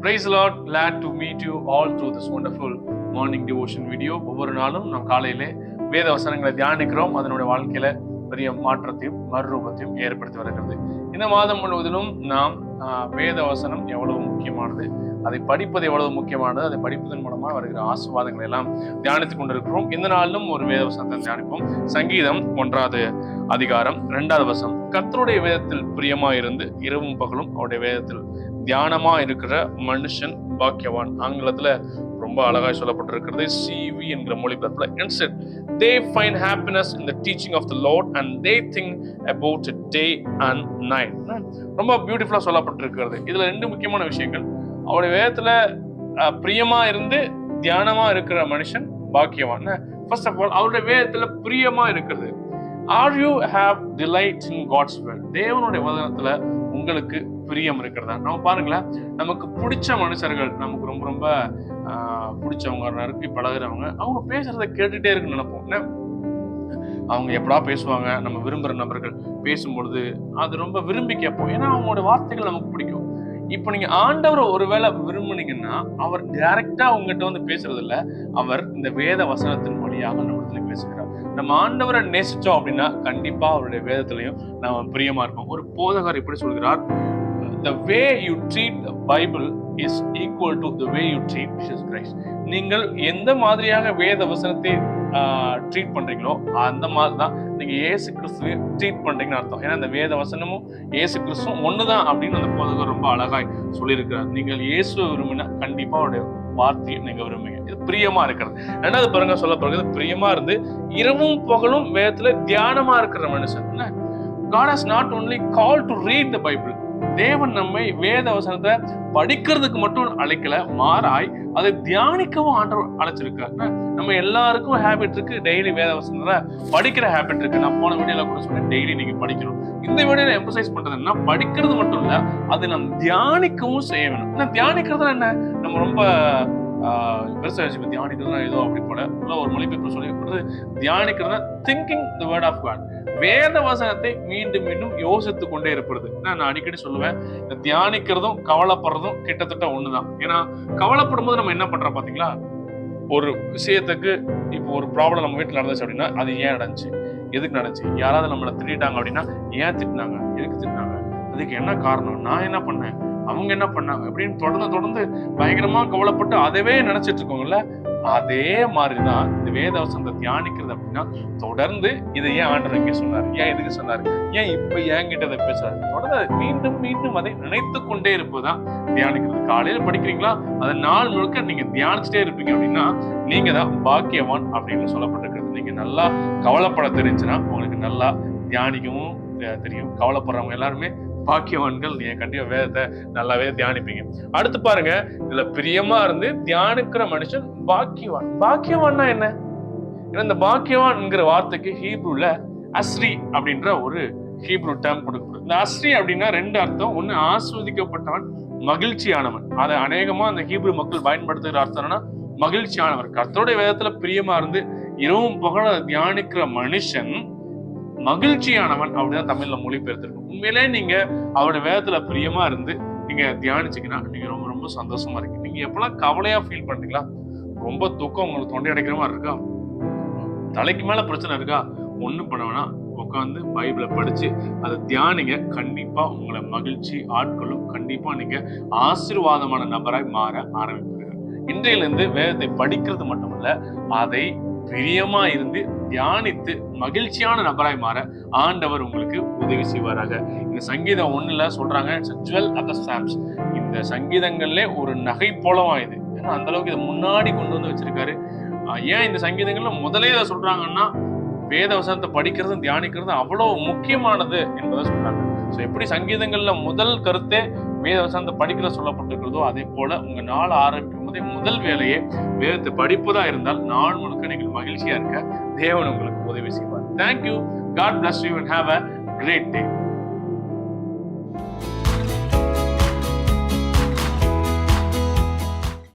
Praise the Lord. Glad to meet you all through this wonderful morning devotion video. ஒவ்வொரு நாளும் நாம் காலையிலே வேத வசனங்களை தியானிக்கிறோம். அதனுடைய வாழ்க்கையில பெரிய மாற்றத்தையும் மறுரூபத்தையும் ஏற்படுத்தி வருகிறது. இந்த மாதம் முழுவதிலும் நாம் வேத வசனம் எவ்வளவு முக்கியமானது, அதை படிப்பது எவ்வளவு முக்கியமானது, அதை படிப்பதன் மூலமா வருகிற ஆசீர்வாதங்களை எல்லாம் தியானித்துக் கொண்டிருக்கிறோம். இந்த நாளிலும் ஒரு வேத வசனத்தை தியானிப்போம். சங்கீதம் 1 அதிகாரம் 2 வசனம். கர்த்தருடைய வேதத்தில் பிரியமா இருந்து இரவும் பகலும் அவருடைய வேதத்தில் தியானமா இருக்கிற மனுஷன் பாக்கியவான். ஆங்கிலத்துல ரொம்ப அழகாய் சொல்லப்பட்டிருக்கிறது. CV என்கிற மொழிபெயர்ப்புல instead they find happiness in the teaching of the Lord and they think about it day and night. ரொம்ப பியூட்டிஃபுல்லா சொல்லப்பட்டிருக்கிறது. இதுல 2 முக்கியமான விஷயங்கள். அவருடைய வேதத்துல பிரியமா இருந்து தியானமா இருக்கிற மனுஷன் பாக்கியவான். ஃபர்ஸ்ட் ஆஃப் ஆல் அவருடைய வேதத்துல பிரியமா இருக்கிறது. Are you have delight in God's word? தேவனுடைய வசனத்துல உங்களுக்கு பிரியம் இருக்கிறதா? நம்ம பாருங்களேன், நமக்கு பிடிச்ச மனுஷர்கள், நமக்கு ரொம்ப ரொம்ப பிடிச்சவங்க, நறுக்கி பழகிறவங்க, அவங்க பேசுறதை கேட்டுட்டே இருக்குன்னு நினைப்போம். அவங்க எப்படா பேசுவாங்க, நம்ம விரும்புகிற நபர்கள் பேசும்பொழுது அது ரொம்ப விரும்பி கேட்போம். ஏன்னா அவங்களோட வார்த்தைகள் நமக்கு பிடிக்கும். இப்ப நீங்க ஆண்டவரை ஒருவேளை விரும்புனீங்கன்னா அவர் டைரக்டா உங்ககிட்ட வந்து பேசுறது இல்ல, அவர் இந்த வேத வசனத்தின் வழியாக நம்மிடத்துல பேசுகிறார். நம்ம ஆண்டவரை நேசிச்சோம் அப்படின்னா கண்டிப்பா அவருடைய வேதத்திலையும் நாம பிரியமா இருப்போம். ஒரு போதகர் இப்படி சொல்கிறார், the way you treat the Bible is equal to the way you treat Jesus Christ. நீங்கள் எந்த மாதிரியாக வேத வசனத்தை ட்ரீட் பண்றீங்களோ அந்த மாதிரி தான் நீங்க இயேசு கிறிஸ்துவை ட்ரீட் பண்றீங்கன்னு அர்த்தம். ஏன்னா இந்த வேத வசனமும் இயேசு கிறிஸ்துவும் ஒண்ணுதான் அப்படின்னு அந்த போதகர் ரொம்ப அழகாய் சொல்லியிருக்கிறார். நீங்கள் இயேசுவை விரும்பினா கண்டிப்பா அவருடைய வார்த்தையை நீங்க விரும்புங்க. இது பிரியமா இருக்கிறது. ரெண்டாவது பாருங்க, சொல்ல போகிறது பிரியமா இருந்து இரவும் பகலும் வேதத்துல தியானமா இருக்கிற மனுஷன். God has not only called to read the Bible. தேவன் நம்மை வேத வசனத்தை படிக்கிறதுக்கு மட்டும் அழைக்கல, மாறாய் அதை தியானிக்கவும் ஆண்டவர் அழைச்சிருக்காரு. நம்ம எல்லாருக்கும் ஹேபிட் இருக்கு, டெய்லி வேத வசனத்தை படிக்கிற ஹேபிட் இருக்கு. நான் போன வீடியோல கூட சொன்னேன், டெய்லி நீங்க படிக்கணும். இந்த வீடியோல எம்பசைஸ் பண்றதுன்னா படிக்கிறது மட்டும் இல்ல, அதை நம்ம தியானிக்கவும் செய்ய வேணும். தியானிக்கிறது என்ன, நம்ம ரொம்ப பெருசா தியானிக்கிறதுனா ஏதோ அப்படி போல ஒரு மொழிபெயர்ப்பு சொல்லி தியானிக்கிறதுனா thinking the word of God. வேத வசனத்தை மீண்டும் மீண்டும் யோசித்து கொண்டே இருப்பது. நான் அடிக்கடி சொல்லுவேன், இந்த தியானிக்கிறதும் கவலைப்படுறதும் கிட்டத்தட்ட ஒண்ணுதான். ஏன்னா கவலைப்படும் போது நம்ம என்ன பண்றோம் பாத்தீங்களா, ஒரு விஷயத்துக்கு இப்போ ஒரு ப்ராப்ளம் நம்ம வீட்டுல நடந்துச்சு அப்படின்னா அது ஏன் நடந்துச்சு, எதுக்கு நடந்துச்சு, யாராவது நம்மளை திட்டாங்க அப்படின்னா ஏன் திட்டினாங்க, எதுக்கு திட்டினாங்க, அதுக்கு என்ன காரணம், நான் என்ன பண்ணேன், அவங்க என்ன பண்ணாங்க அப்படின்னு தொடர்ந்து பயங்கரமா கவலைப்பட்டு அதவே நினைச்சிட்டு இருக்கோங்கல்ல. அதே மாதிரிதான் இந்த வேத வசனத்தை தியானிக்கிறது அப்படின்னா தொடர்ந்து இதை ஏன் ஆண்டவர் இங்கே சொன்னாரு, ஏன் எதுக்கு சொன்னாரு, ஏன் இப்ப என்கிட்ட அதை பேசுறாரு, தொடர்ந்து மீண்டும் மீண்டும் அதை நினைத்து கொண்டே இருப்பதுதான் தியானிக்கிறது. காலையில படிக்கிறீங்களா, அதை நாள் முழுக்க நீங்க தியானிச்சுட்டே இருப்பீங்க அப்படின்னா நீங்க தான் பாக்கியவான் அப்படின்னு சொல்லப்பட்டிருக்கிறது. நீங்க நல்லா கவலைப்பட தெரிஞ்சுன்னா உங்களுக்கு நல்லா தியானிக்கவும் தெரியும். கவலைப்படுறவங்க எல்லாருமே பாக்கியவான்கள். நீங்க கண்டிப்பா வேதத்தை நல்லாவே தியானிப்பீங்க. அடுத்து பாருங்க, இதுல பிரியமா இருந்து தியானிக்கிற மனுஷன் பாக்கியவான். பாக்கியவான்னா என்ன? இந்த பாக்கியவான்ங்கிற வார்த்தைக்கு ஹீப்ரூல அஸ்ரி அப்படின்ற ஒரு ஹீப்ரூ டேர்ம் கொடுக்கப்படுது. இந்த அஸ்ரி அப்படின்னா 2 அர்த்தம். ஒண்ணு ஆஸ்வதிக்கப்பட்டவன், மகிழ்ச்சியானவன். அதை அநேகமா அந்த ஹீப்ரூ மக்கள் பயன்படுத்துகிற அர்த்தம்னா மகிழ்ச்சியானவர். கர்த்தருடைய வேதத்துல பிரியமா இருந்து இரவும் பகல தியானிக்கிற மனுஷன் மகிழ்ச்சியானவன் அப்படிதான் தமிழ்ல மொழிபெயர்த்திருக்கும். உண்மையிலே நீங்க அவருடைய வேதத்துல பிரியமா இருந்து நீங்க தியானிச்சீங்கன்னா நீங்க ரொம்ப ரொம்ப சந்தோஷமா இருக்கு. நீங்க எப்பெல்லாம் கவலையா ஃபீல் பண்றீங்களா, ரொம்ப தூக்கம் உங்களுக்கு தொண்டை அடைக்கிற மாதிரி இருக்கா, தலைக்கு மேல பிரச்சனை இருக்கா, ஒண்ணும் பண்ண வேணா, உட்காந்து பைபிளை படிச்சு அதை தியானிங்க. கண்டிப்பா உங்களை மகிழ்ச்சி ஆட்களும், கண்டிப்பா நீங்க ஆசீர்வாதமான நபராய் மாற ஆரம்பிப்பீர்கள். இன்றையிலிருந்து வேதத்தை படிக்கிறது மட்டுமல்ல, அதை பிரியமா இருந்து தியானித்து மகிழ்ச்சியான நபராய் மாற ஆண்டவர் உங்களுக்கு உதவி செய்வாராக. இந்த சங்கீதம் 1 சொல்றாங்க, ஜுவல் ஆஃப் தி சாம்ஸ். இந்த சங்கீதங்கள்ல ஒரு நகை போலவா இது. ஏன்னா அந்த அளவுக்கு இதை முன்னாடி கொண்டு வந்து வச்சிருக்காரு. ஏன் இந்த சங்கீதங்கள்ல முதலே இதை சொல்றாங்கன்னா, வேத வசனத்தை படிக்கிறதும் தியானிக்கிறதும் அவ்வளவு முக்கியமானது என்பதை சொல்றாங்க. ஸோ எப்படி சங்கீதங்கள்ல முதல் கருத்தே வேத வசனத்தை படிக்கிற சொல்லப்பட்டிருக்கிறதோ, அதே போல உங்க நாள் ஆரம்பிக்கும் போதே முதல் வேலையே வேதத்தை படிப்பதா இருந்தால் நாள் முழுக்க நீங்கள் மகிழ்ச்சியா இருக்க தேவன் உங்களுக்கு உதவி செய்வார். Thank you. God bless you and have a great day.